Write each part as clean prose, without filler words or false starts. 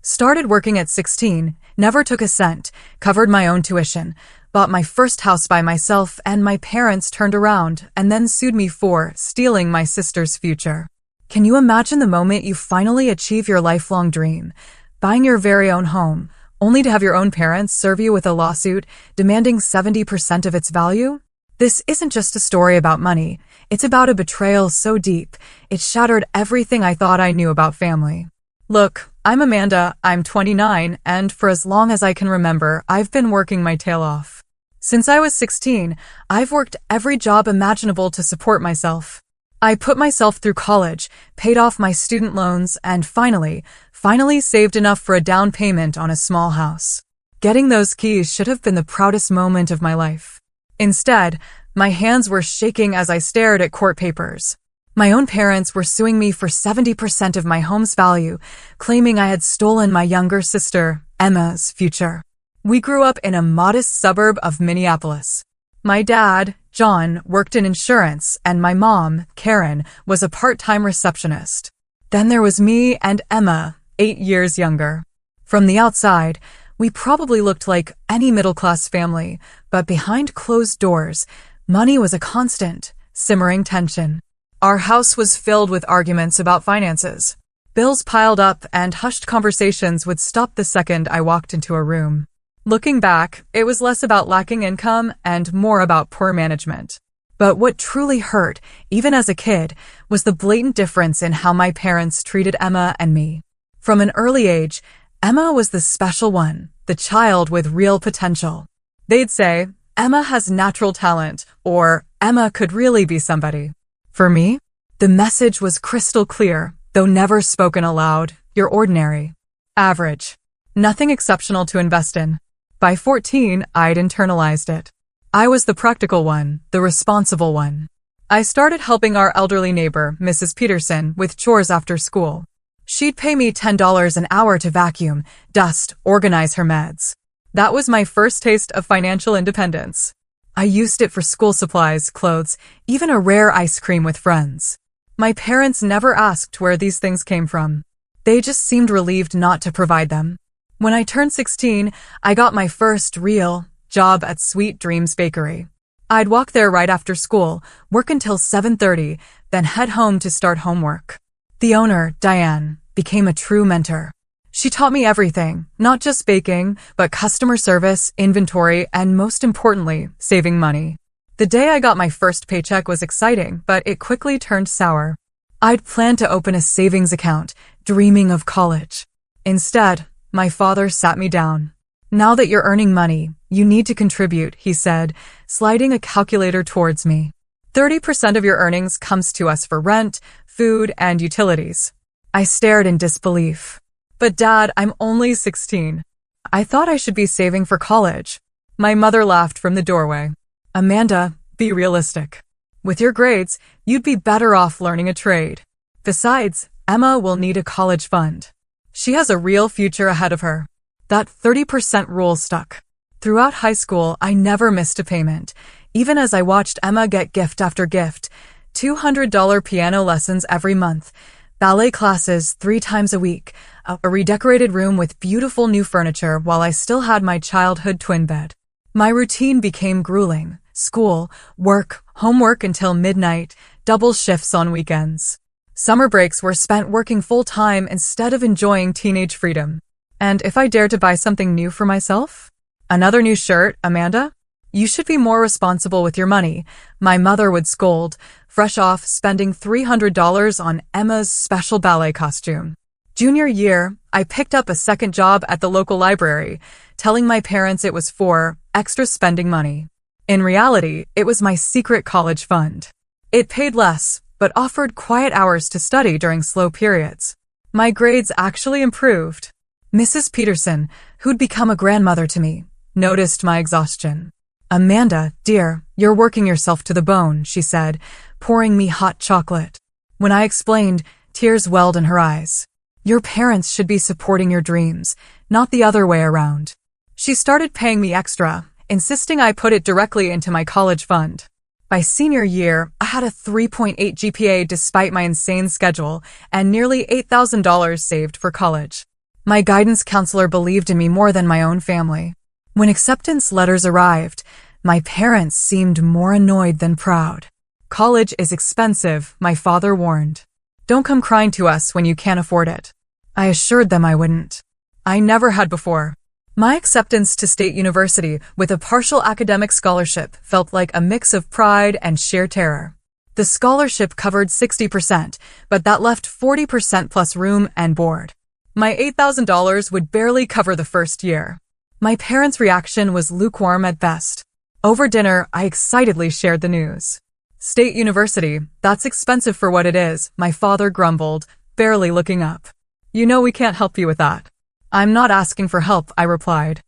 Started working at 16, never took a cent, covered my own tuition, bought my first house by myself, and my parents turned around and then sued me for stealing my sister's future. Can you imagine the moment you finally achieve your lifelong dream, buying your very own home, only to have your own parents serve you with a lawsuit demanding 70% of its value? This isn't just a story about money. It's about a betrayal so deep, it shattered everything I thought I knew about family. Look, I'm Amanda, I'm 29, and for as long as I can remember, I've been working my tail off. Since I was 16, I've worked every job imaginable to support myself. I put myself through college, paid off my student loans, and finally saved enough for a down payment on a small house. Getting those keys should have been the proudest moment of my life. Instead, my hands were shaking as I stared at court papers. My own parents were suing me for 70% of my home's value, claiming I had stolen my younger sister, Emma's, future. We grew up in a modest suburb of Minneapolis. My dad, John, worked in insurance, and my mom, Karen, was a part-time receptionist. Then there was me and Emma, 8 years younger. From the outside, we probably looked like any middle-class family, but behind closed doors, money was a constant, simmering tension. Our house was filled with arguments about finances. Bills piled up, and hushed conversations would stop the second I walked into a room. Looking back, it was less about lacking income and more about poor management. But what truly hurt, even as a kid, was the blatant difference in how my parents treated Emma and me. From an early age, Emma was the special one, the child with real potential. They'd say, Emma has natural talent, or Emma could really be somebody. For me, the message was crystal clear, though never spoken aloud: you're ordinary. Average. Nothing exceptional to invest in. By 14, I'd internalized it. I was the practical one, the responsible one. I started helping our elderly neighbor, Mrs. Peterson, with chores after school. She'd pay me $10 an hour to vacuum, dust, organize her meds. That was my first taste of financial independence. I used it for school supplies, clothes, even a rare ice cream with friends. My parents never asked where these things came from. They just seemed relieved not to provide them. When I turned 16, I got my first real job at Sweet Dreams Bakery. I'd walk there right after school, work until 7:30, then head home to start homework. The owner, Diane, became a true mentor. She taught me everything, not just baking, but customer service, inventory, and most importantly, saving money. The day I got my first paycheck was exciting, but it quickly turned sour. I'd planned to open a savings account, dreaming of college. Instead, my father sat me down. Now that you're earning money, you need to contribute, he said, sliding a calculator towards me. 30% of your earnings comes to us for rent, food, and utilities. I stared in disbelief. But Dad, I'm only 16. I thought I should be saving for college. My mother laughed from the doorway. Amanda, be realistic. With your grades, you'd be better off learning a trade. Besides, Emma will need a college fund. She has a real future ahead of her. That 30% rule stuck. Throughout high school, I never missed a payment, even as I watched Emma get gift after gift: $200 piano lessons every month, ballet classes 3 times a week, a redecorated room with beautiful new furniture while I still had my childhood twin bed. My routine became grueling: school, work, homework until midnight, double shifts on weekends. Summer breaks were spent working full-time instead of enjoying teenage freedom. And if I dared to buy something new for myself? Another new shirt, Amanda? You should be more responsible with your money, my mother would scold, fresh off spending $300 on Emma's special ballet costume. Junior year, I picked up a second job at the local library, telling my parents it was for extra spending money. In reality, it was my secret college fund. It paid less, but offered quiet hours to study during slow periods. My grades actually improved. Mrs. Peterson, who'd become a grandmother to me, noticed my exhaustion. Amanda, dear, you're working yourself to the bone, she said, pouring me hot chocolate. When I explained, tears welled in her eyes. Your parents should be supporting your dreams, not the other way around. She started paying me extra, insisting I put it directly into my college fund. By senior year, I had a 3.8 GPA despite my insane schedule and nearly $8,000 saved for college. My guidance counselor believed in me more than my own family. When acceptance letters arrived, my parents seemed more annoyed than proud. College is expensive, my father warned. Don't come crying to us when you can't afford it. I assured them I wouldn't. I never had before. My acceptance to State University with a partial academic scholarship felt like a mix of pride and sheer terror. The scholarship covered 60%, but that left 40% plus room and board. My $8,000 would barely cover the first year. My parents' reaction was lukewarm at best. Over dinner, I excitedly shared the news. State University, that's expensive for what it is, my father grumbled, barely looking up. You know we can't help you with that. I'm not asking for help, I replied.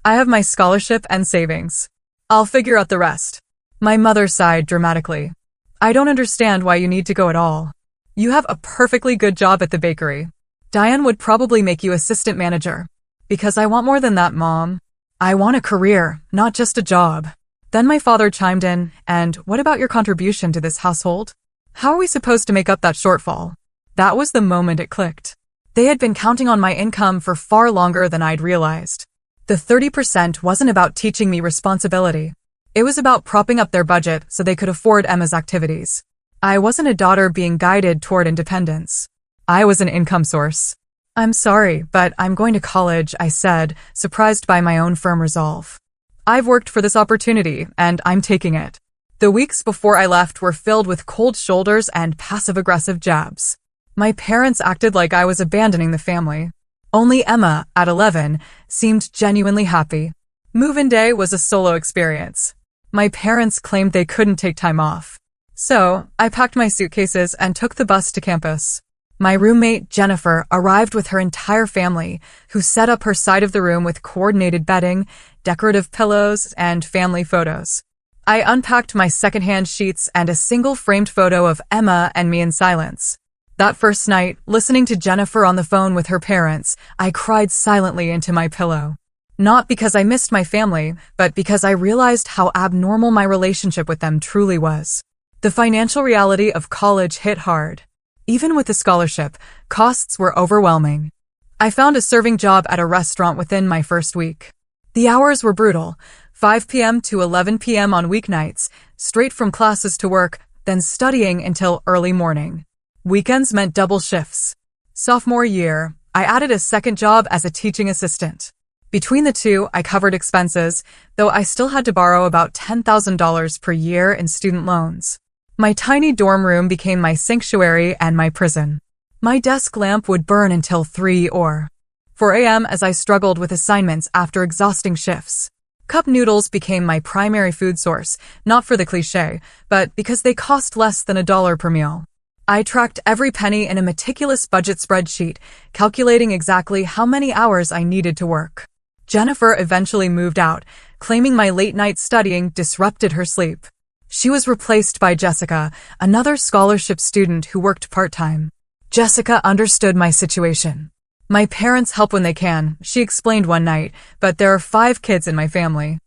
I have my scholarship and savings. I'll figure out the rest. My mother sighed dramatically. I don't understand why you need to go at all. You have a perfectly good job at the bakery. Diane would probably make you assistant manager. Because I want more than that, Mom. I want a career, not just a job. Then my father chimed in, and what about your contribution to this household? How are we supposed to make up that shortfall? That was the moment it clicked. They had been counting on my income for far longer than I'd realized. The 30% wasn't about teaching me responsibility. It was about propping up their budget so they could afford Emma's activities. I wasn't a daughter being guided toward independence. I was an income source. I'm sorry, but I'm going to college, I said, surprised by my own firm resolve. I've worked for this opportunity, and I'm taking it. The weeks before I left were filled with cold shoulders and passive-aggressive jabs. My parents acted like I was abandoning the family. Only Emma, at 11, seemed genuinely happy. Move-in day was a solo experience. My parents claimed they couldn't take time off. So, I packed my suitcases and took the bus to campus. My roommate, Jennifer, arrived with her entire family, who set up her side of the room with coordinated bedding, decorative pillows, and family photos. I unpacked my secondhand sheets and a single framed photo of Emma and me in silence. That first night, listening to Jennifer on the phone with her parents, I cried silently into my pillow. Not because I missed my family, but because I realized how abnormal my relationship with them truly was. The financial reality of college hit hard. Even with the scholarship, costs were overwhelming. I found a serving job at a restaurant within my first week. The hours were brutal, 5 p.m. to 11 p.m. on weeknights, straight from classes to work, then studying until early morning. Weekends meant double shifts. Sophomore year, I added a second job as a teaching assistant. Between the two, I covered expenses, though I still had to borrow about $10,000 per year in student loans. My tiny dorm room became my sanctuary and my prison. My desk lamp would burn until 3 or 4 a.m. as I struggled with assignments after exhausting shifts. Cup noodles became my primary food source, not for the cliché, but because they cost less than $1 per meal. I tracked every penny in a meticulous budget spreadsheet, calculating exactly how many hours I needed to work. Jennifer eventually moved out, claiming my late-night studying disrupted her sleep. She was replaced by Jessica, another scholarship student who worked part-time. Jessica understood my situation. My parents help when they can, she explained one night, but there are 5 kids in my family.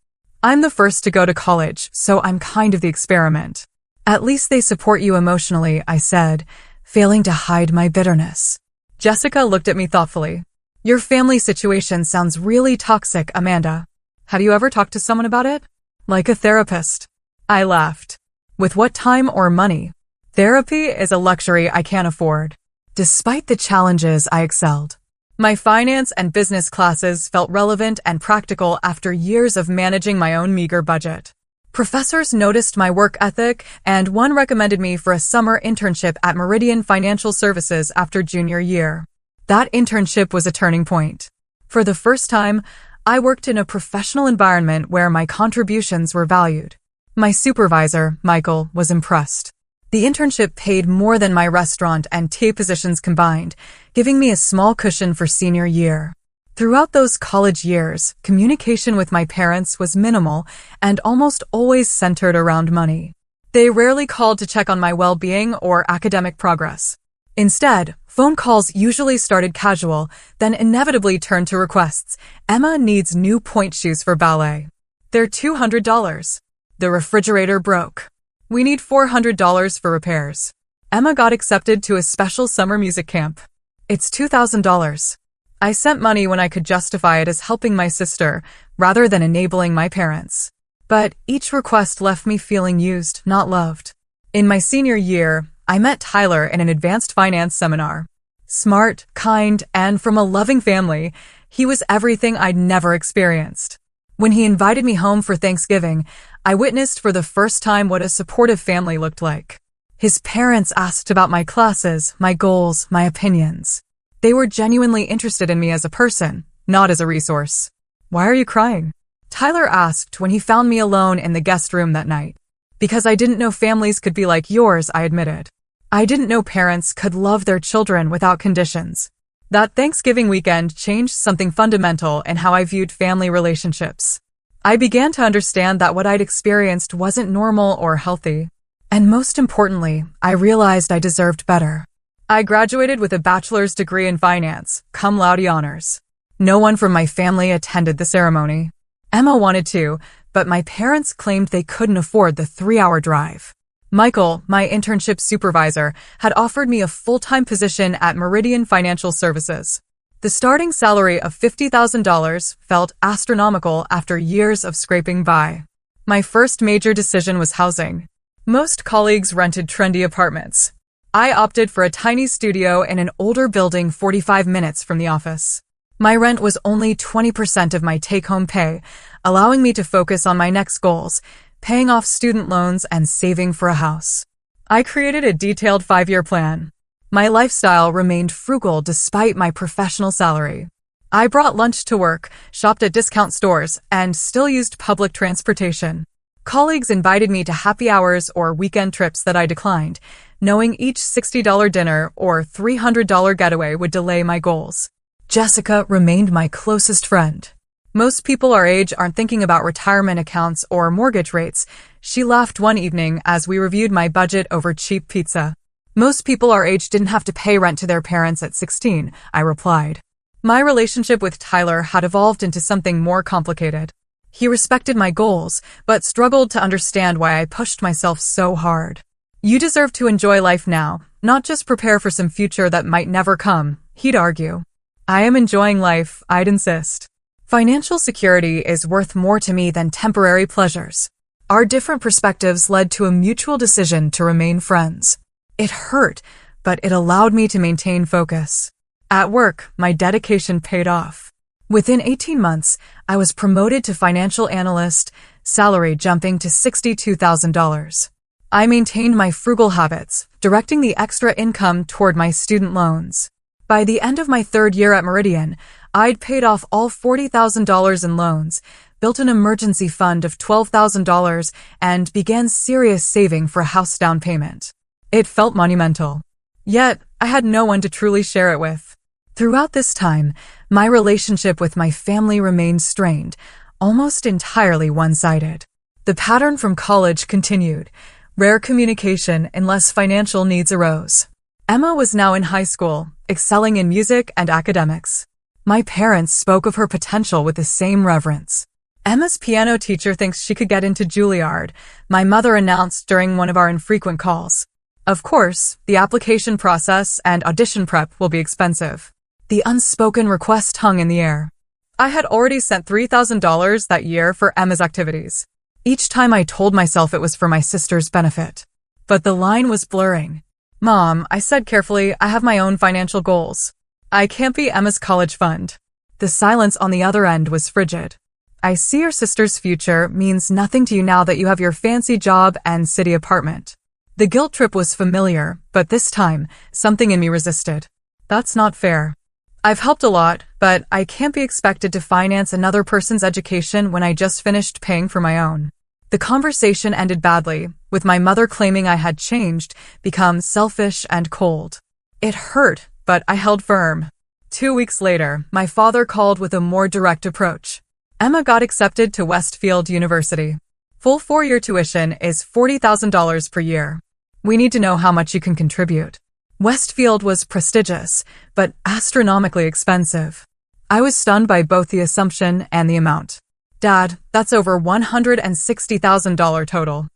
I'm the first to go to college, so I'm kind of the experiment. At least they support you emotionally, I said, failing to hide my bitterness. Jessica looked at me thoughtfully. Your family situation sounds really toxic, Amanda. Have you ever talked to someone about it? Like a therapist. I laughed. With what time or money? Therapy is a luxury I can't afford. Despite the challenges, I excelled. My finance and business classes felt relevant and practical after years of managing my own meager budget. Professors noticed my work ethic, and one recommended me for a summer internship at Meridian Financial Services after junior year. That internship was a turning point. For the first time, I worked in a professional environment where my contributions were valued. My supervisor, Michael, was impressed. The internship paid more than my restaurant and tea positions combined, giving me a small cushion for senior year. Throughout those college years, communication with my parents was minimal and almost always centered around money. They rarely called to check on my well-being or academic progress. Instead, phone calls usually started casual, then inevitably turned to requests. Emma needs new pointe shoes for ballet. They're $200. The refrigerator broke. We need $400 for repairs. Emma got accepted to a special summer music camp. It's $2,000. I sent money when I could justify it as helping my sister, rather than enabling my parents. But each request left me feeling used, not loved. In my senior year, I met Tyler in an advanced finance seminar. Smart, kind, and from a loving family, he was everything I'd never experienced. When he invited me home for Thanksgiving, I witnessed for the first time what a supportive family looked like. His parents asked about my classes, my goals, my opinions. They were genuinely interested in me as a person, not as a resource. "Why are you crying?" Tyler asked when he found me alone in the guest room that night. "Because I didn't know families could be like yours," I admitted. "I didn't know parents could love their children without conditions." That Thanksgiving weekend changed something fundamental in how I viewed family relationships. I began to understand that what I'd experienced wasn't normal or healthy. And most importantly, I realized I deserved better. I graduated with a bachelor's degree in finance, cum laude honors. No one from my family attended the ceremony. Emma wanted to, but my parents claimed they couldn't afford the 3-hour drive. Michael, my internship supervisor, had offered me a full-time position at Meridian Financial Services. The starting salary of $50,000 felt astronomical after years of scraping by. My first major decision was housing. Most colleagues rented trendy apartments. I opted for a tiny studio in an older building 45 minutes from the office. My rent was only 20% of my take-home pay, allowing me to focus on my next goals, paying off student loans and saving for a house. I created a detailed 5-year plan. My lifestyle remained frugal despite my professional salary. I brought lunch to work, shopped at discount stores, and still used public transportation. Colleagues invited me to happy hours or weekend trips that I declined, knowing each $60 dinner or $300 getaway would delay my goals. Jessica remained my closest friend. Most people our age aren't thinking about retirement accounts or mortgage rates. She laughed one evening as we reviewed my budget over cheap pizza. Most people our age didn't have to pay rent to their parents at 16, I replied. My relationship with Tyler had evolved into something more complicated. He respected my goals, but struggled to understand why I pushed myself so hard. "You deserve to enjoy life now, not just prepare for some future that might never come," he'd argue. "I am enjoying life," I'd insist. Financial security is worth more to me than temporary pleasures. Our different perspectives led to a mutual decision to remain friends. It hurt, but it allowed me to maintain focus. At work, my dedication paid off. Within 18 months, I was promoted to financial analyst, salary jumping to $62,000. I maintained my frugal habits, directing the extra income toward my student loans. By the end of my 3rd year at Meridian, I'd paid off all $40,000 in loans, built an emergency fund of $12,000, and began serious saving for a house down payment. It felt monumental. Yet, I had no one to truly share it with. Throughout this time, my relationship with my family remained strained, almost entirely one-sided. The pattern from college continued, rare communication unless financial needs arose. Emma was now in high school, excelling in music and academics. My parents spoke of her potential with the same reverence. "Emma's piano teacher thinks she could get into Juilliard," my mother announced during one of our infrequent calls. Of course, the application process and audition prep will be expensive. The unspoken request hung in the air. I had already sent $3,000 that year for Emma's activities. Each time I told myself it was for my sister's benefit. But the line was blurring. "Mom," I said carefully, "I have my own financial goals. I can't be Emma's college fund." The silence on the other end was frigid. "I see your sister's future means nothing to you now that you have your fancy job and city apartment." The guilt trip was familiar, but this time, something in me resisted. That's not fair. I've helped a lot, but I can't be expected to finance another person's education when I just finished paying for my own. The conversation ended badly, with my mother claiming I had changed, become selfish and cold. It hurt, but I held firm. 2 weeks later, my father called with a more direct approach. Emma got accepted to Westfield University. Full 4-year tuition is $40,000 per year. We need to know how much you can contribute. Westfield was prestigious, but astronomically expensive. I was stunned by both the assumption and the amount. "Dad, that's over $160,000 total.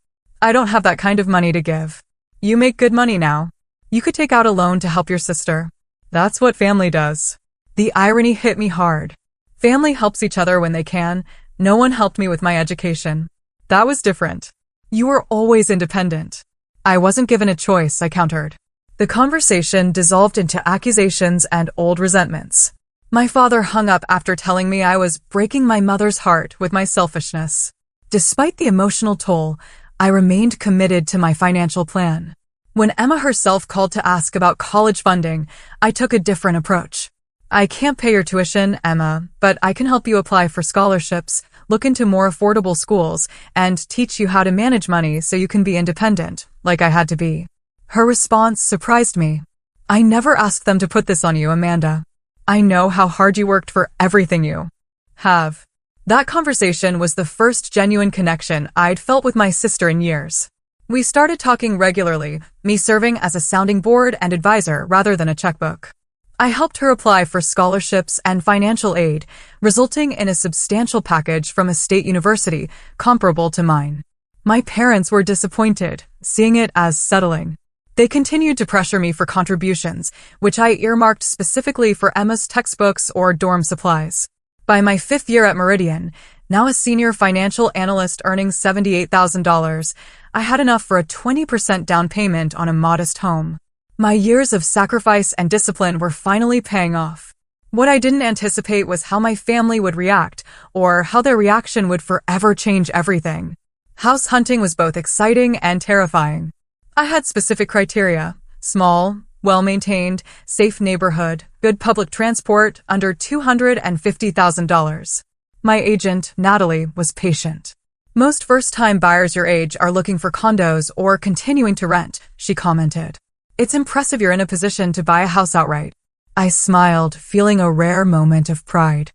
I don't have that kind of money to give. You make good money now. You could take out a loan to help your sister." That's what family does. The irony hit me hard. Family helps each other when they can. No one helped me with my education. That was different. You were always independent. I wasn't given a choice, I countered. The conversation dissolved into accusations and old resentments. My father hung up after telling me I was breaking my mother's heart with my selfishness. Despite the emotional toll, I remained committed to my financial plan. When Emma herself called to ask about college funding, I took a different approach. I can't pay your tuition, Emma, but I can help you apply for scholarships, look into more affordable schools, and teach you how to manage money so you can be independent, like I had to be. Her response surprised me. I never asked them to put this on you, Amanda. I know how hard you worked for everything you have. That conversation was the first genuine connection I'd felt with my sister in years. We started talking regularly, me serving as a sounding board and advisor rather than a checkbook. I helped her apply for scholarships and financial aid, resulting in a substantial package from a state university comparable to mine. My parents were disappointed, seeing it as settling. They continued to pressure me for contributions, which I earmarked specifically for Emma's textbooks or dorm supplies. By my 5th year at Meridian, now a senior financial analyst earning $78,000, I had enough for a 20% down payment on a modest home. My years of sacrifice and discipline were finally paying off. What I didn't anticipate was how my family would react, or how their reaction would forever change everything. House hunting was both exciting and terrifying. I had specific criteria: small, well-maintained, safe neighborhood, good public transport, under $250,000. My agent, Natalie, was patient. Most first-time buyers your age are looking for condos or continuing to rent, she commented. It's impressive you're in a position to buy a house outright. I smiled, feeling a rare moment of pride.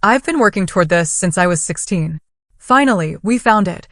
I've been working toward this since I was 16. Finally, we found it.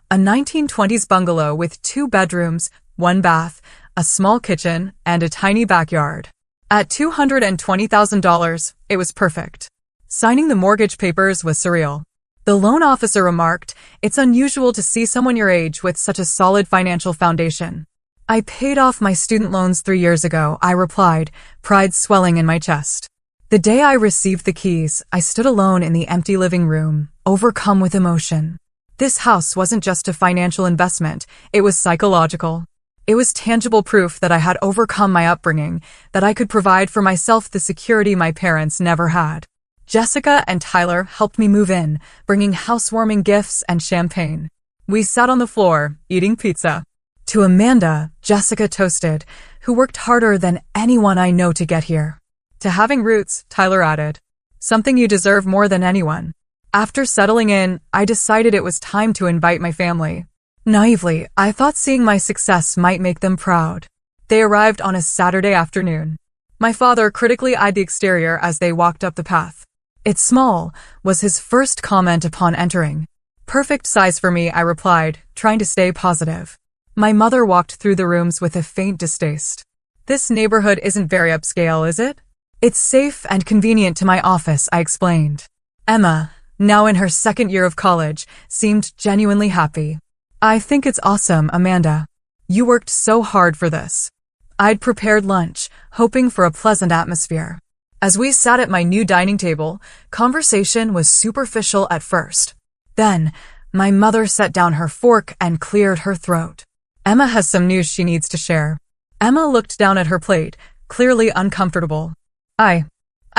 A 1920s bungalow with 2 bedrooms, 1 bath, a small kitchen, and a tiny backyard. At $220,000, it was perfect. Signing the mortgage papers was surreal. The loan officer remarked, "It's unusual to see someone your age with such a solid financial foundation." "I paid off my student loans 3 years ago," I replied, pride swelling in my chest. The day I received the keys, I stood alone in the empty living room, overcome with emotion. This house wasn't just a financial investment, it was psychological. It was tangible proof that I had overcome my upbringing, that I could provide for myself the security my parents never had. Jessica and Tyler helped me move in, bringing housewarming gifts and champagne. We sat on the floor, eating pizza. To Amanda, Jessica toasted, who worked harder than anyone I know to get here. To having roots, Tyler added. Something you deserve more than anyone. After settling in, I decided it was time to invite my family. Naively, I thought seeing my success might make them proud. They arrived on a Saturday afternoon. My father critically eyed the exterior as they walked up the path. "It's small," was his first comment upon entering. "Perfect size for me," I replied, trying to stay positive. My mother walked through the rooms with a faint distaste. "This neighborhood isn't very upscale, is it?" "It's safe and convenient to my office," I explained. Emma, now in her 2nd year of college, seemed genuinely happy. "I think it's awesome, Amanda. You worked so hard for this." I'd prepared lunch, hoping for a pleasant atmosphere. As we sat at my new dining table, conversation was superficial at first. Then, my mother set down her fork and cleared her throat. "Emma has some news she needs to share." Emma looked down at her plate, clearly uncomfortable. I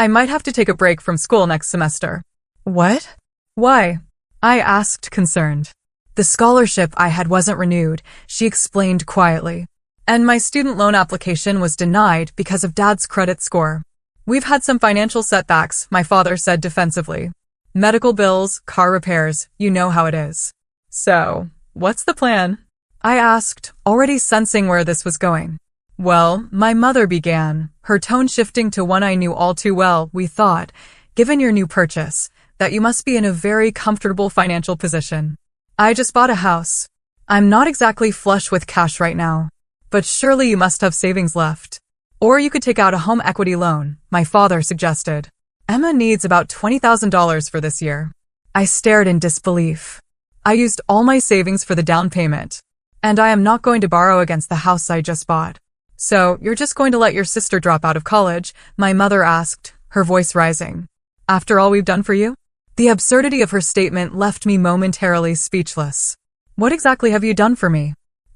might have to take a break from school next semester." "What? Why?" I asked, concerned. The scholarship I had wasn't renewed, she explained quietly. And my student loan application was denied because of Dad's credit score. "We've had some financial setbacks," my father said defensively. "Medical bills, car repairs, you know how it is." "So, what's the plan?" I asked, already sensing where this was going. "Well," my mother began, her tone shifting to one I knew all too well. "We thought, given your new purchase, that you must be in a very comfortable financial position. I just bought a house. I'm not exactly flush with cash right now, but surely you must have savings left. Or you could take out a home equity loan," my father suggested. "Emma needs about $20,000 for this year." I stared in disbelief. I used all my savings for the down payment, and I am not going to borrow against the house I just bought. "So, you're just going to let your sister drop out of college?" my mother asked, her voice rising. After all we've done for you? The absurdity of her statement left me momentarily speechless. What exactly have you done for me?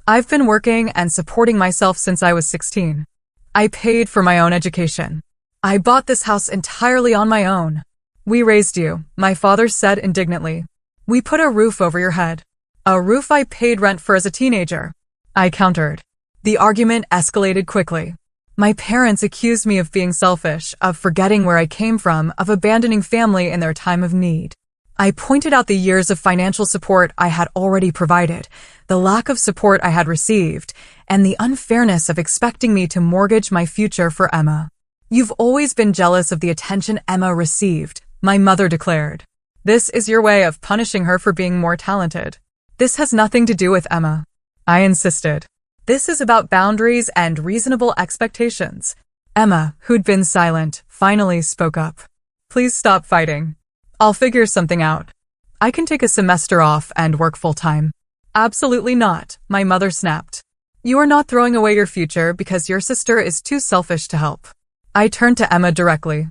I've been working and supporting myself since I was 16. I paid for my own education. I bought this house entirely on my own. We raised you, my father said indignantly. We put a roof over your head. A roof I paid rent for as a teenager. I countered. The argument escalated quickly. My parents accused me of being selfish, of forgetting where I came from, of abandoning family in their time of need. I pointed out the years of financial support I had already provided, the lack of support I had received, and the unfairness of expecting me to mortgage my future for Emma. You've always been jealous of the attention Emma received, my mother declared. This is your way of punishing her for being more talented. This has nothing to do with Emma. I insisted. This is about boundaries and reasonable expectations. Emma, who'd been silent, finally spoke up. Please stop fighting. I'll figure something out. I can take a semester off and work full-time. Absolutely not, my mother snapped. You are not throwing away your future because your sister is too selfish to help. I turned to Emma directly.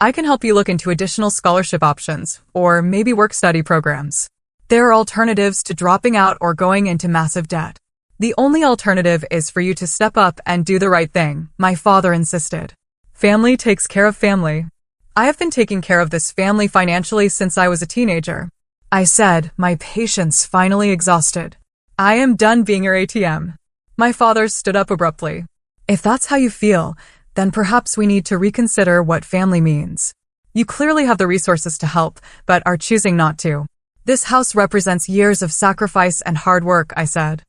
I can help you look into additional scholarship options, or maybe work-study programs. There are alternatives to dropping out or going into massive debt. The only alternative is for you to step up and do the right thing, my father insisted. Family takes care of family. I have been taking care of this family financially since I was a teenager. I said, my patience finally exhausted. I am done being your ATM. My father stood up abruptly. If that's how you feel, then perhaps we need to reconsider what family means. You clearly have the resources to help, but are choosing not to. This house represents years of sacrifice and hard work, I said.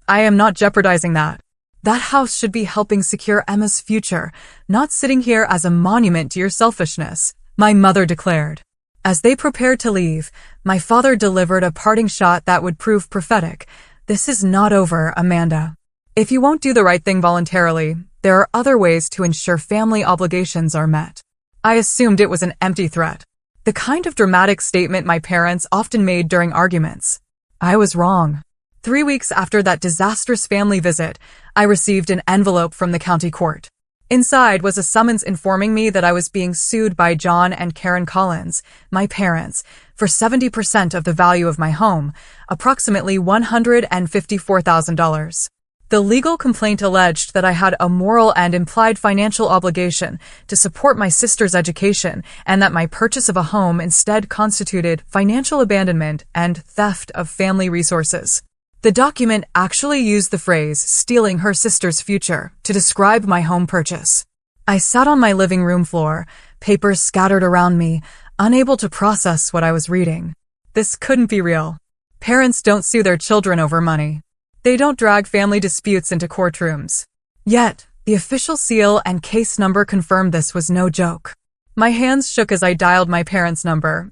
I am not jeopardizing that. That house should be helping secure Emma's future, not sitting here as a monument to your selfishness, my mother declared. As they prepared to leave, my father delivered a parting shot that would prove prophetic. This is not over, Amanda. If you won't do the right thing voluntarily, there are other ways to ensure family obligations are met. I assumed it was an empty threat. The kind of dramatic statement my parents often made during arguments. I was wrong. 3 weeks after that disastrous family visit, I received an envelope from the county court. Inside was a summons informing me that I was being sued by John and Karen Collins, my parents, for 70% of the value of my home, approximately $154,000. The legal complaint alleged that I had a moral and implied financial obligation to support my sister's education and that my purchase of a home instead constituted financial abandonment and theft of family resources. The document actually used the phrase, stealing her sister's future, to describe my home purchase. I sat on my living room floor, papers scattered around me, unable to process what I was reading. This couldn't be real. Parents don't sue their children over money. They don't drag family disputes into courtrooms. Yet, the official seal and case number confirmed this was no joke. My hands shook as I dialed my parents' number,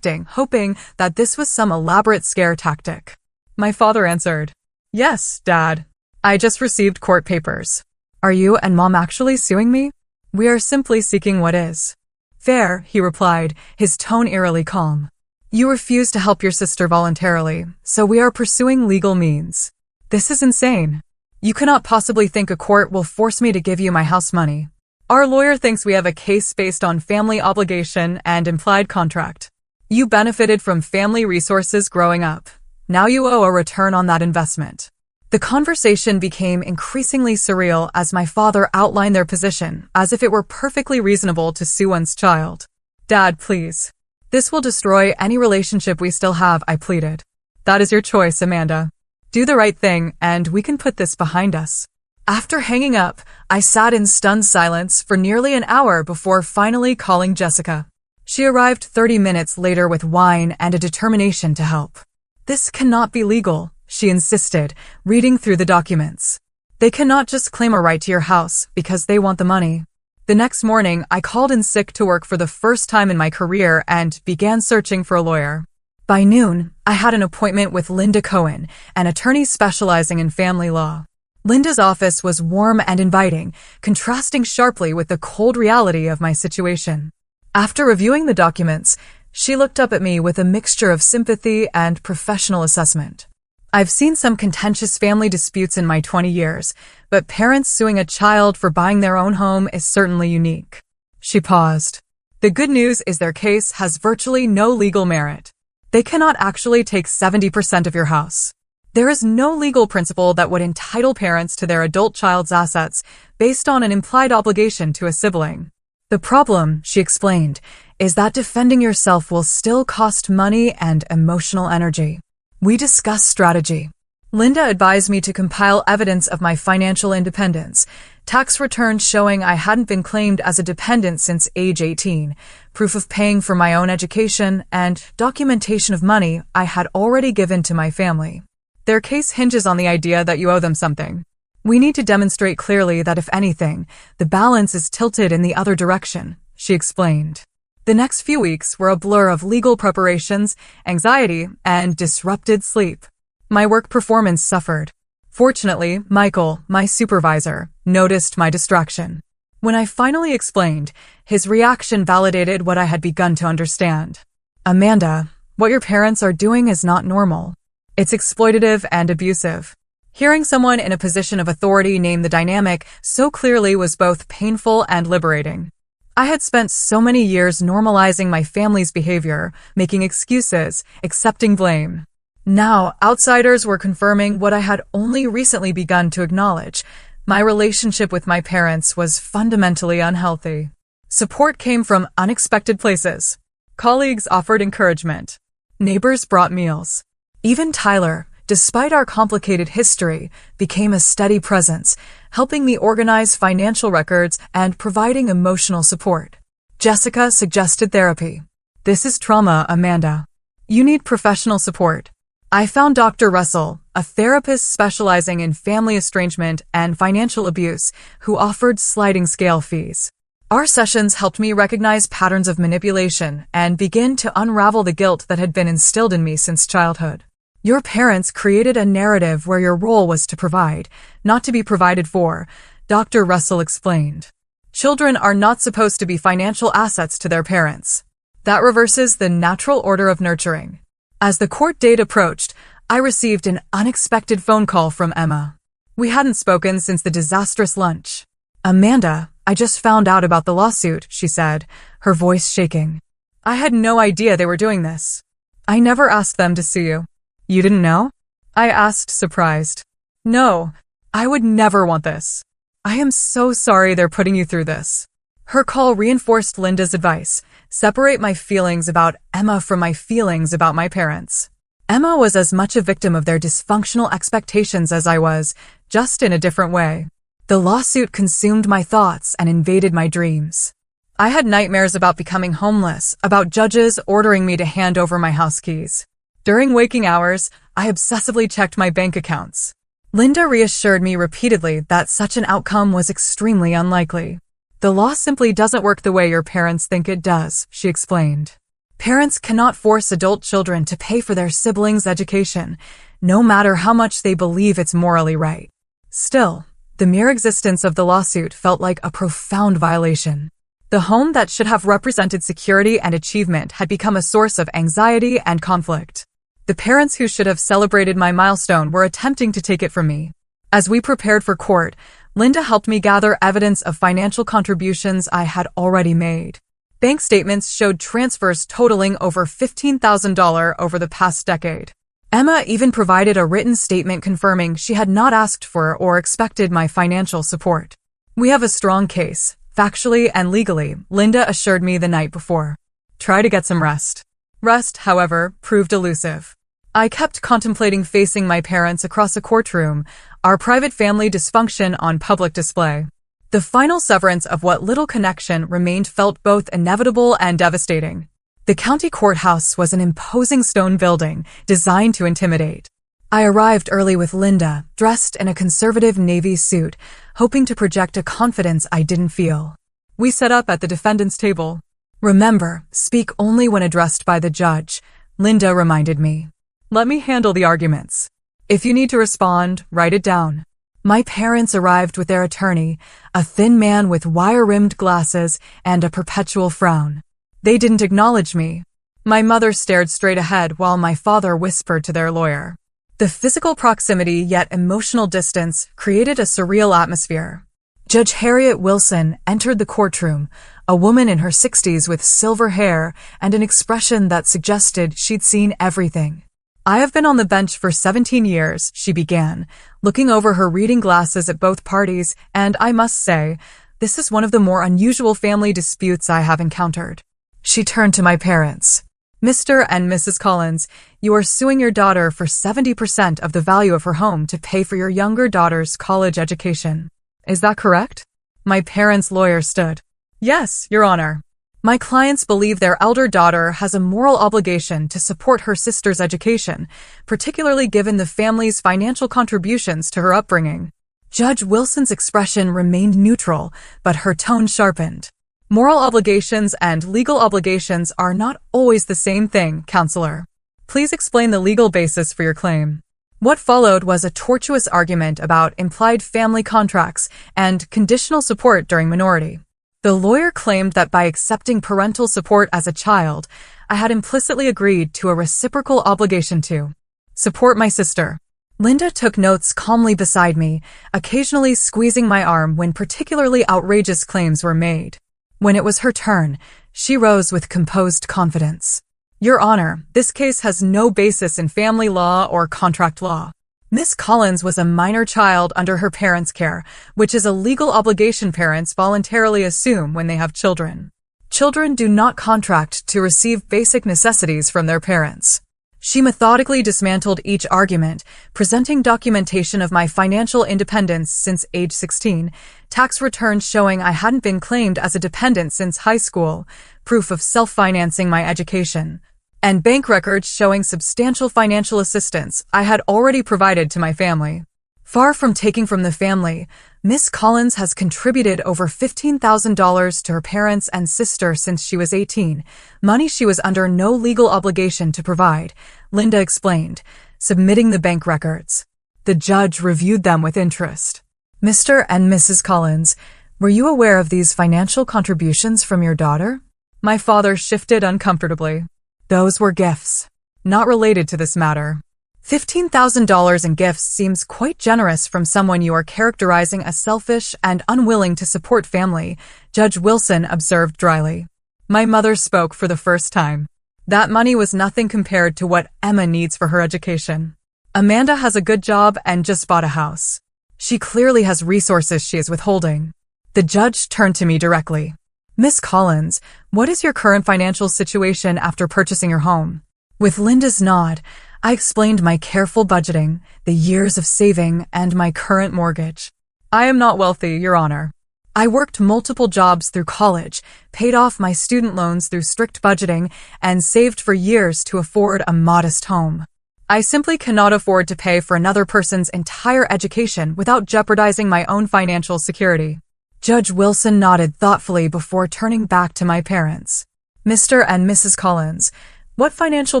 hoping that this was some elaborate scare tactic. My father answered. Yes, Dad. I just received court papers. Are you and Mom actually suing me? We are simply seeking what is fair, he replied, his tone eerily calm. You refuse to help your sister voluntarily, so we are pursuing legal means. This is insane. You cannot possibly think a court will force me to give you my house money. Our lawyer thinks we have a case based on family obligation and implied contract. You benefited from family resources growing up. Now you owe a return on that investment. The conversation became increasingly surreal as my father outlined their position, as if it were perfectly reasonable to sue one's child. Dad, please. This will destroy any relationship we still have, I pleaded. That is your choice, Amanda. Do the right thing, and we can put this behind us. After hanging up, I sat in stunned silence for nearly an hour before finally calling Jessica. She arrived 30 minutes later with wine and a determination to help. This cannot be legal, she insisted, reading through the documents. They cannot just claim a right to your house because they want the money. The next morning, I called in sick to work for the first time in my career and began searching for a lawyer. By noon, I had an appointment with Linda Cohen, an attorney specializing in family law. Linda's office was warm and inviting, contrasting sharply with the cold reality of my situation. After reviewing the documents, she looked up at me with a mixture of sympathy and professional assessment. I've seen some contentious family disputes in my 20 years, but parents suing a child for buying their own home is certainly unique. She paused. The good news is their case has virtually no legal merit. They cannot actually take 70% of your house. There is no legal principle that would entitle parents to their adult child's assets based on an implied obligation to a sibling. The problem, she explained, is that defending yourself will still cost money and emotional energy. We discussed strategy. Linda advised me to compile evidence of my financial independence, tax returns showing I hadn't been claimed as a dependent since age 18, proof of paying for my own education, and documentation of money I had already given to my family. Their case hinges on the idea that you owe them something. We need to demonstrate clearly that if anything, the balance is tilted in the other direction, she explained. The next few weeks were a blur of legal preparations, anxiety, and disrupted sleep. My work performance suffered. Fortunately, Michael, my supervisor, noticed my distraction. When I finally explained, his reaction validated what I had begun to understand. Amanda, what your parents are doing is not normal. It's exploitative and abusive. Hearing someone in a position of authority name the dynamic so clearly was both painful and liberating. I had spent so many years normalizing my family's behavior, making excuses, accepting blame. Now, outsiders were confirming what I had only recently begun to acknowledge. My relationship with my parents was fundamentally unhealthy. Support came from unexpected places. Colleagues offered encouragement. Neighbors brought meals. Even Tyler, despite our complicated history, became a steady presence, helping me organize financial records and providing emotional support. Jessica suggested therapy. This is trauma, Amanda. You need professional support. I found Dr. Russell, a therapist specializing in family estrangement and financial abuse, who offered sliding scale fees. Our sessions helped me recognize patterns of manipulation and begin to unravel the guilt that had been instilled in me since childhood. Your parents created a narrative where your role was to provide, not to be provided for, Dr. Russell explained. Children are not supposed to be financial assets to their parents. That reverses the natural order of nurturing. As the court date approached, I received an unexpected phone call from Emma. We hadn't spoken since the disastrous lunch. Amanda, I just found out about the lawsuit, she said, her voice shaking. I had no idea they were doing this. I never asked them to sue you. You didn't know? I asked, surprised. No, I would never want this. I am so sorry they're putting you through this. Her call reinforced Linda's advice. Separate my feelings about Emma from my feelings about my parents. Emma was as much a victim of their dysfunctional expectations as I was, just in a different way. The lawsuit consumed my thoughts and invaded my dreams. I had nightmares about becoming homeless, about judges ordering me to hand over my house keys. During waking hours, I obsessively checked my bank accounts. Linda reassured me repeatedly that such an outcome was extremely unlikely. The law simply doesn't work the way your parents think it does, she explained. Parents cannot force adult children to pay for their siblings' education, no matter how much they believe it's morally right. Still, the mere existence of the lawsuit felt like a profound violation. The home that should have represented security and achievement had become a source of anxiety and conflict. The parents who should have celebrated my milestone were attempting to take it from me. As we prepared for court, Linda helped me gather evidence of financial contributions I had already made. Bank statements showed transfers totaling over $15,000 over the past decade. Emma even provided a written statement confirming she had not asked for or expected my financial support. We have a strong case, factually and legally, Linda assured me the night before. Try to get some rest. Rest, however, proved elusive. I kept contemplating facing my parents across a courtroom, our private family dysfunction on public display. The final severance of what little connection remained felt both inevitable and devastating. The county courthouse was an imposing stone building designed to intimidate. I arrived early with Linda, dressed in a conservative navy suit, hoping to project a confidence I didn't feel. We set up at the defendant's table. Remember, speak only when addressed by the judge, Linda reminded me. Let me handle the arguments. If you need to respond, write it down. My parents arrived with their attorney, a thin man with wire-rimmed glasses and a perpetual frown. They didn't acknowledge me. My mother stared straight ahead while my father whispered to their lawyer. The physical proximity yet emotional distance created a surreal atmosphere. Judge Harriet Wilson entered the courtroom, a woman in her 60s with silver hair and an expression that suggested she'd seen everything. "I have been on the bench for 17 years, she began, looking over her reading glasses at both parties, and I must say, this is one of the more unusual family disputes I have encountered. She turned to my parents. "Mr. and Mrs. Collins, you are suing your daughter for 70% of the value of her home to pay for your younger daughter's college education. Is that correct?" My parents' lawyer stood. "Yes, Your Honor. My clients believe their elder daughter has a moral obligation to support her sister's education, particularly given the family's financial contributions to her upbringing." Judge Wilson's expression remained neutral, but her tone sharpened. "Moral obligations and legal obligations are not always the same thing, Counselor. Please explain the legal basis for your claim." What followed was a tortuous argument about implied family contracts and conditional support during minority. The lawyer claimed that by accepting parental support as a child, I had implicitly agreed to a reciprocal obligation to support my sister. Linda took notes calmly beside me, occasionally squeezing my arm when particularly outrageous claims were made. When it was her turn, she rose with composed confidence. "Your Honor, this case has no basis in family law or contract law. Miss Collins was a minor child under her parents' care, which is a legal obligation parents voluntarily assume when they have children. Children do not contract to receive basic necessities from their parents." She methodically dismantled each argument, presenting documentation of my financial independence since age 16, tax returns showing I hadn't been claimed as a dependent since high school, proof of self-financing my education, and bank records showing substantial financial assistance I had already provided to my family. Far from taking from the family, Miss Collins has contributed over $15,000 to her parents and sister since she was 18, money she was under no legal obligation to provide, Linda explained, submitting the bank records. The judge reviewed them with interest. "Mr. and Mrs. Collins, were you aware of these financial contributions from your daughter?" My father shifted uncomfortably. "Those were gifts, not related to this matter." $15,000 in gifts seems quite generous from someone you are characterizing as selfish and unwilling to support family, Judge Wilson observed dryly. My mother spoke for the first time. "That money was nothing compared to what Emma needs for her education. Amanda has a good job and just bought a house. She clearly has resources she is withholding." The judge turned to me directly. "Miss Collins, what is your current financial situation after purchasing your home?" With Linda's nod, I explained my careful budgeting, the years of saving, and my current mortgage. "I am not wealthy, Your Honor. I worked multiple jobs through college, paid off my student loans through strict budgeting, and saved for years to afford a modest home. I simply cannot afford to pay for another person's entire education without jeopardizing my own financial security." Judge Wilson nodded thoughtfully before turning back to my parents. "Mr. and Mrs. Collins, what financial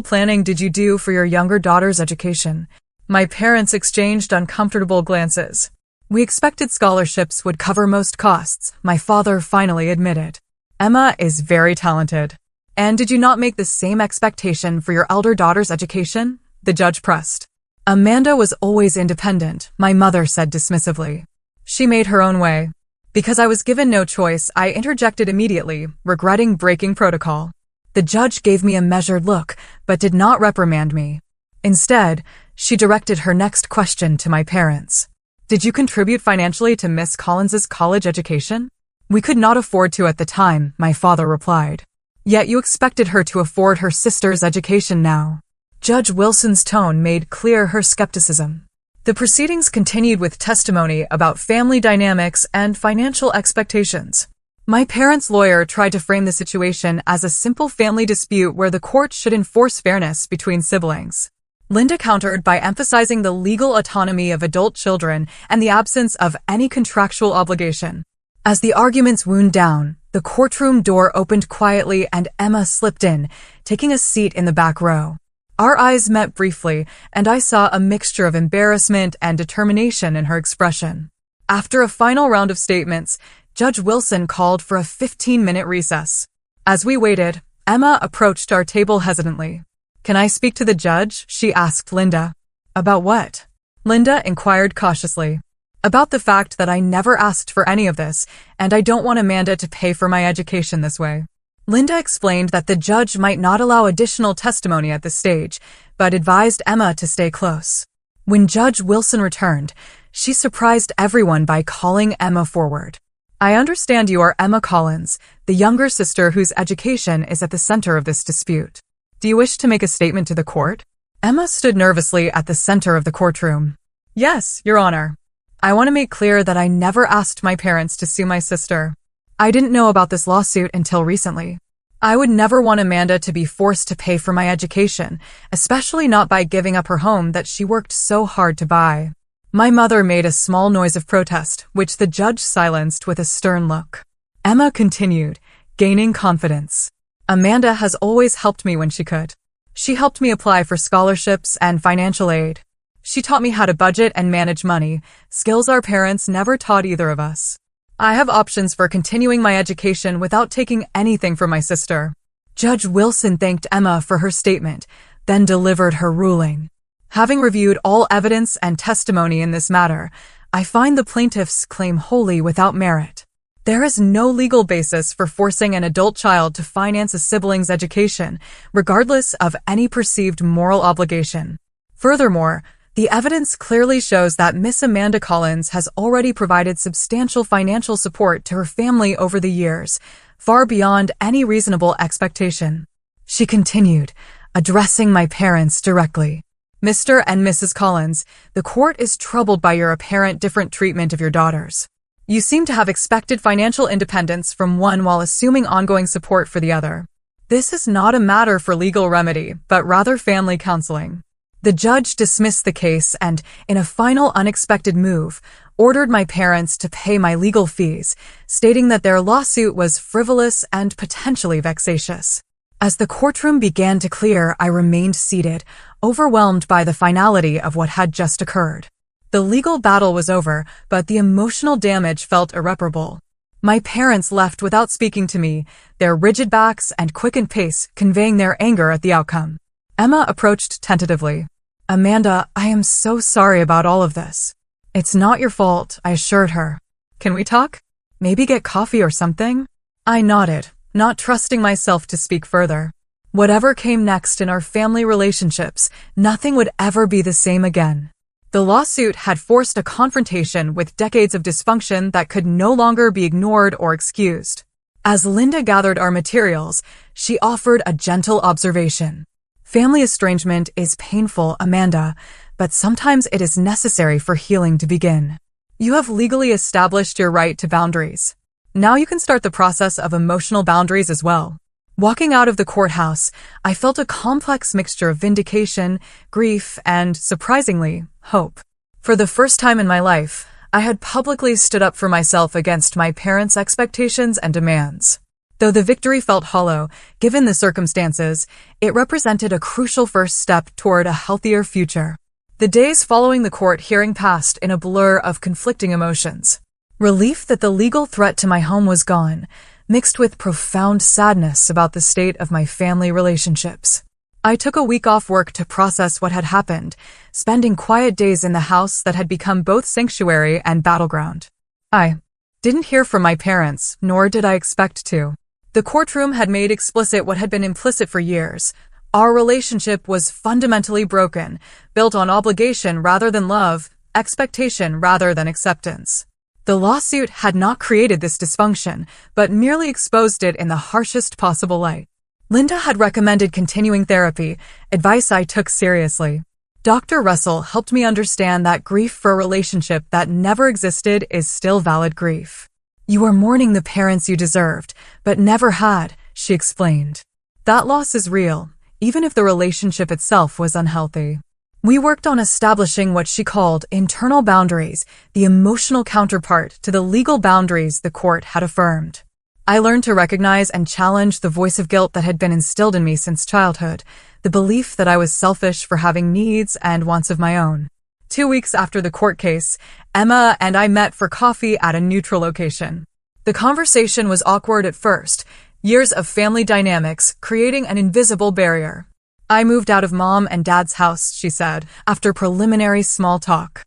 planning did you do for your younger daughter's education?" My parents exchanged uncomfortable glances. "We expected scholarships would cover most costs," my father finally admitted. "Emma is very talented." "And did you not make the same expectation for your elder daughter's education?" the judge pressed. "Amanda was always independent," my mother said dismissively. "She made her own way." Because I was given no choice, I interjected immediately, regretting breaking protocol. The judge gave me a measured look, but did not reprimand me. Instead, she directed her next question to my parents. "Did you contribute financially to Miss Collins's college education?" "We could not afford to at the time," my father replied. "Yet you expected her to afford her sister's education now." Judge Wilson's tone made clear her skepticism. The proceedings continued with testimony about family dynamics and financial expectations. My parents' lawyer tried to frame the situation as a simple family dispute where the court should enforce fairness between siblings. Linda countered by emphasizing the legal autonomy of adult children and the absence of any contractual obligation. As the arguments wound down, the courtroom door opened quietly and Emma slipped in, taking a seat in the back row. Our eyes met briefly, and I saw a mixture of embarrassment and determination in her expression. After a final round of statements, Judge Wilson called for a 15-minute recess. As we waited, Emma approached our table hesitantly. "Can I speak to the judge?" she asked Linda. "About what?" Linda inquired cautiously. about the fact that I never asked for any of this, and I don't want Amanda to pay for my education this way. Linda explained that the judge might not allow additional testimony at this stage, but advised Emma to stay close. When Judge Wilson returned, she surprised everyone by calling Emma forward. I understand you are Emma Collins, the younger sister whose education is at the center of this dispute. Do you wish to make a statement to the court? Emma stood nervously at the center of the courtroom. Yes, Your Honor. I want to make clear that I never asked my parents to sue my sister. I didn't know about this lawsuit until recently. I would never want Amanda to be forced to pay for my education, especially not by giving up her home that she worked so hard to buy. My mother made a small noise of protest, which the judge silenced with a stern look. Emma continued, gaining confidence. Amanda has always helped me when she could. She helped me apply for scholarships and financial aid. She taught me how to budget and manage money, skills our parents never taught either of us. I have options for continuing my education without taking anything from my sister. Judge Wilson thanked Emma for her statement, then delivered her ruling. Having reviewed all evidence and testimony in this matter, I find the plaintiff's claim wholly without merit. There is no legal basis for forcing an adult child to finance a sibling's education, regardless of any perceived moral obligation. Furthermore, the evidence clearly shows that Miss Amanda Collins has already provided substantial financial support to her family over the years, far beyond any reasonable expectation. She continued, addressing my parents directly. Mr. and Mrs. Collins, the court is troubled by your apparent different treatment of your daughters. You seem to have expected financial independence from one while assuming ongoing support for the other. This is not a matter for legal remedy, but rather family counseling. The judge dismissed the case and, in a final unexpected move, ordered my parents to pay my legal fees, stating that their lawsuit was frivolous and potentially vexatious. As the courtroom began to clear, I remained seated, overwhelmed by the finality of what had just occurred. The legal battle was over, but the emotional damage felt irreparable. My parents left without speaking to me, their rigid backs and quickened pace conveying their anger at the outcome. Emma approached tentatively. Amanda, I am so sorry about all of this. It's not your fault, I assured her. Can we talk? Maybe get coffee or something? I nodded, not trusting myself to speak further. Whatever came next in our family relationships, nothing would ever be the same again. The lawsuit had forced a confrontation with decades of dysfunction that could no longer be ignored or excused. As Linda gathered our materials, she offered a gentle observation. Family estrangement is painful, Amanda, but sometimes it is necessary for healing to begin. You have legally established your right to boundaries. Now you can start the process of emotional boundaries as well. Walking out of the courthouse, I felt a complex mixture of vindication, grief, and, surprisingly, hope. For the first time in my life, I had publicly stood up for myself against my parents' expectations and demands. Though the victory felt hollow, given the circumstances, it represented a crucial first step toward a healthier future. The days following the court hearing passed in a blur of conflicting emotions. Relief that the legal threat to my home was gone, mixed with profound sadness about the state of my family relationships. I took a week off work to process what had happened, spending quiet days in the house that had become both sanctuary and battleground. I didn't hear from my parents, nor did I expect to. The courtroom had made explicit what had been implicit for years. Our relationship was fundamentally broken, built on obligation rather than love, expectation rather than acceptance. The lawsuit had not created this dysfunction, but merely exposed it in the harshest possible light. Linda had recommended continuing therapy, advice I took seriously. Dr. Russell helped me understand that grief for a relationship that never existed is still valid grief. You are mourning the parents you deserved, but never had, she explained. That loss is real, even if the relationship itself was unhealthy. We worked on establishing what she called internal boundaries, the emotional counterpart to the legal boundaries the court had affirmed. I learned to recognize and challenge the voice of guilt that had been instilled in me since childhood, the belief that I was selfish for having needs and wants of my own. 2 weeks after the court case, Emma and I met for coffee at a neutral location. The conversation was awkward at first, years of family dynamics creating an invisible barrier. I moved out of Mom and Dad's house, she said, after preliminary small talk.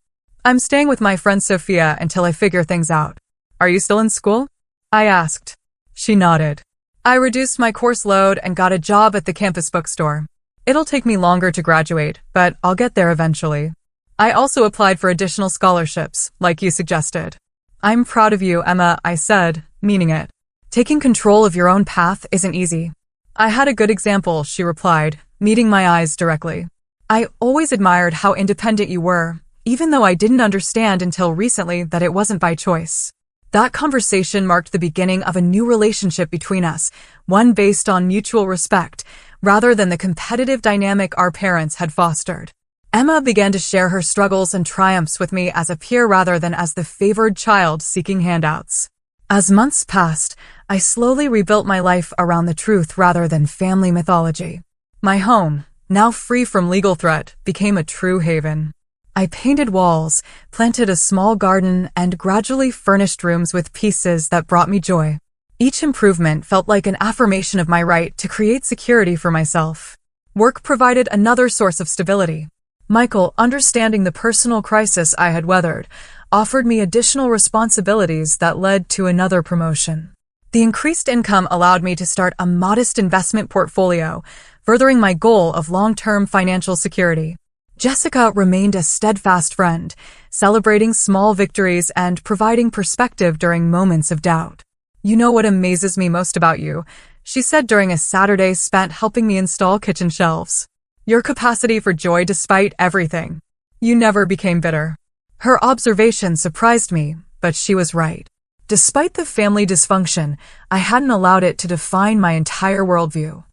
I'm staying with my friend Sophia until I figure things out. Are you still in school? I asked. She nodded. I reduced my course load and got a job at the campus bookstore. It'll take me longer to graduate, but I'll get there eventually. I also applied for additional scholarships, like you suggested. I'm proud of you, Emma, I said, meaning it. Taking control of your own path isn't easy. I had a good example, she replied, meeting my eyes directly. I always admired how independent you were, even though I didn't understand until recently that it wasn't by choice. That conversation marked the beginning of a new relationship between us, one based on mutual respect, rather than the competitive dynamic our parents had fostered. Emma began to share her struggles and triumphs with me as a peer rather than as the favored child seeking handouts. As months passed, I slowly rebuilt my life around the truth rather than family mythology. My home, now free from legal threat, became a true haven. I painted walls, planted a small garden, and gradually furnished rooms with pieces that brought me joy. Each improvement felt like an affirmation of my right to create security for myself. Work provided another source of stability. Michael, understanding the personal crisis I had weathered, offered me additional responsibilities that led to another promotion. The increased income allowed me to start a modest investment portfolio, furthering my goal of long-term financial security. Jessica remained a steadfast friend, celebrating small victories and providing perspective during moments of doubt. You know what amazes me most about you, she said during a Saturday spent helping me install kitchen shelves. Your capacity for joy despite everything. You never became bitter. Her observation surprised me, but she was right. Despite the family dysfunction, I hadn't allowed it to define my entire worldview.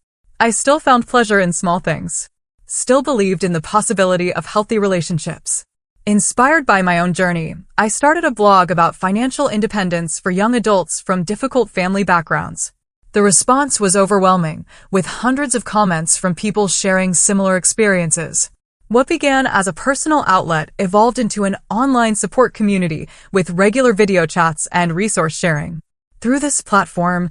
I still found pleasure in small things. Still believed in the possibility of healthy relationships. Inspired by my own journey, I started a blog about financial independence for young adults from difficult family backgrounds. The response was overwhelming, with hundreds of comments from people sharing similar experiences. What began as a personal outlet evolved into an online support community with regular video chats and resource sharing. Through this platform,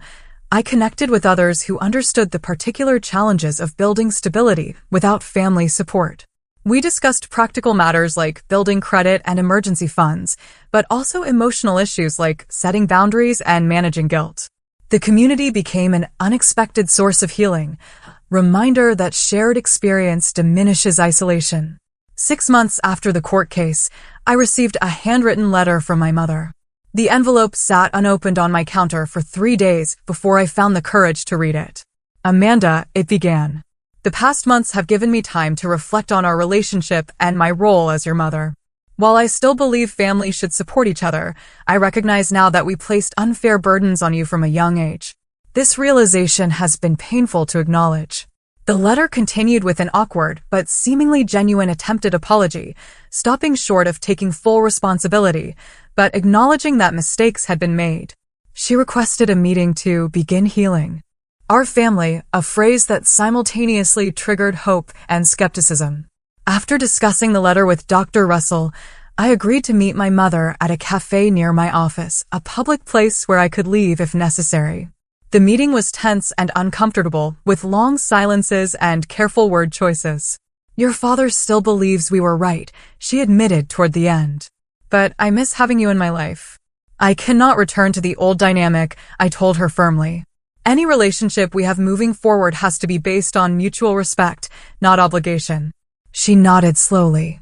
I connected with others who understood the particular challenges of building stability without family support. We discussed practical matters like building credit and emergency funds, but also emotional issues like setting boundaries and managing guilt. The community became an unexpected source of healing, reminder that shared experience diminishes isolation. 6 months after the court case, I received a handwritten letter from my mother. The envelope sat unopened on my counter for 3 days before I found the courage to read it. Amanda, it began. The past months have given me time to reflect on our relationship and my role as your mother. While I still believe families should support each other, I recognize now that we placed unfair burdens on you from a young age. This realization has been painful to acknowledge. The letter continued with an awkward but seemingly genuine attempted apology, stopping short of taking full responsibility, but acknowledging that mistakes had been made. She requested a meeting to begin healing. Our family, a phrase that simultaneously triggered hope and skepticism. After discussing the letter with Dr. Russell, I agreed to meet my mother at a cafe near my office, a public place where I could leave if necessary. The meeting was tense and uncomfortable, with long silences and careful word choices. Your father still believes we were right, she admitted toward the end. But I miss having you in my life. I cannot return to the old dynamic, I told her firmly. Any relationship we have moving forward has to be based on mutual respect, not obligation. She nodded slowly.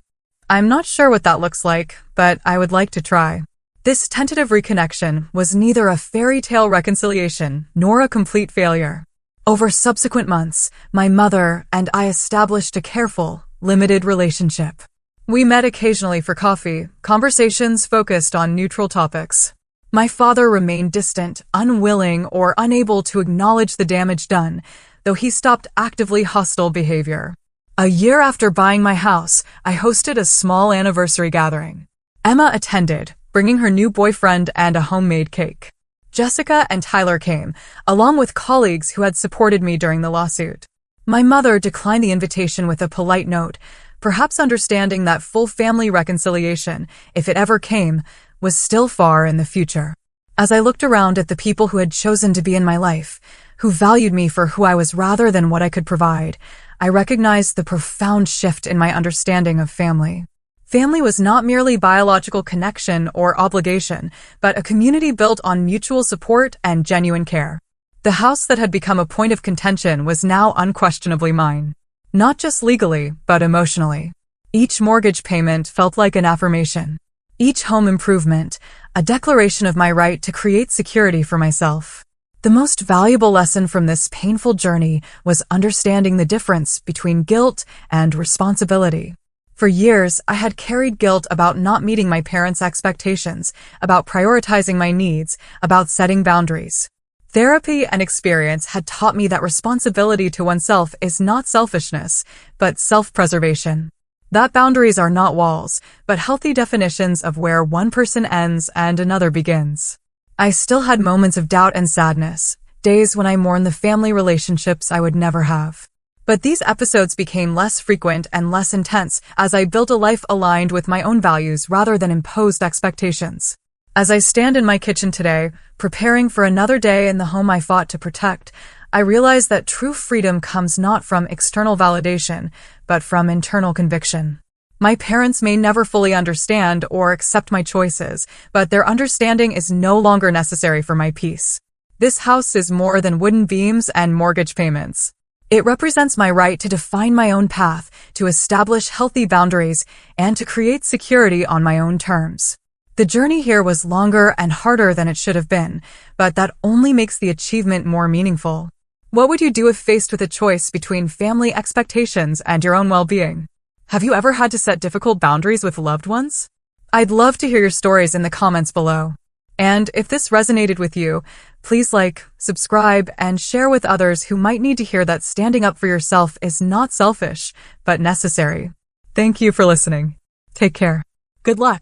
I'm not sure what that looks like, but I would like to try. This tentative reconnection was neither a fairy tale reconciliation nor a complete failure. Over subsequent months, my mother and I established a careful, limited relationship. We met occasionally for coffee, conversations focused on neutral topics. My father remained distant, unwilling, or unable to acknowledge the damage done, though he stopped actively hostile behavior. A year after buying my house, I hosted a small anniversary gathering. Emma attended, bringing her new boyfriend and a homemade cake. Jessica and Tyler came, along with colleagues who had supported me during the lawsuit. My mother declined the invitation with a polite note, perhaps understanding that full family reconciliation, if it ever came, was still far in the future. As I looked around at the people who had chosen to be in my life, who valued me for who I was rather than what I could provide, I recognized the profound shift in my understanding of family. Family was not merely biological connection or obligation, but a community built on mutual support and genuine care. The house that had become a point of contention was now unquestionably mine. Not just legally, but emotionally. Each mortgage payment felt like an affirmation. Each home improvement, a declaration of my right to create security for myself. The most valuable lesson from this painful journey was understanding the difference between guilt and responsibility. For years, I had carried guilt about not meeting my parents' expectations, about prioritizing my needs, about setting boundaries. Therapy and experience had taught me that responsibility to oneself is not selfishness, but self-preservation. That boundaries are not walls, but healthy definitions of where one person ends and another begins. I still had moments of doubt and sadness, days when I mourned the family relationships I would never have. But these episodes became less frequent and less intense as I built a life aligned with my own values rather than imposed expectations. As I stand in my kitchen today, preparing for another day in the home I fought to protect, I realize that true freedom comes not from external validation, but from internal conviction. My parents may never fully understand or accept my choices, but their understanding is no longer necessary for my peace. This house is more than wooden beams and mortgage payments. It represents my right to define my own path, to establish healthy boundaries, and to create security on my own terms. The journey here was longer and harder than it should have been, but that only makes the achievement more meaningful. What would you do if faced with a choice between family expectations and your own well-being? Have you ever had to set difficult boundaries with loved ones? I'd love to hear your stories in the comments below. And if this resonated with you, please like, subscribe, and share with others who might need to hear that standing up for yourself is not selfish, but necessary. Thank you for listening. Take care. Good luck.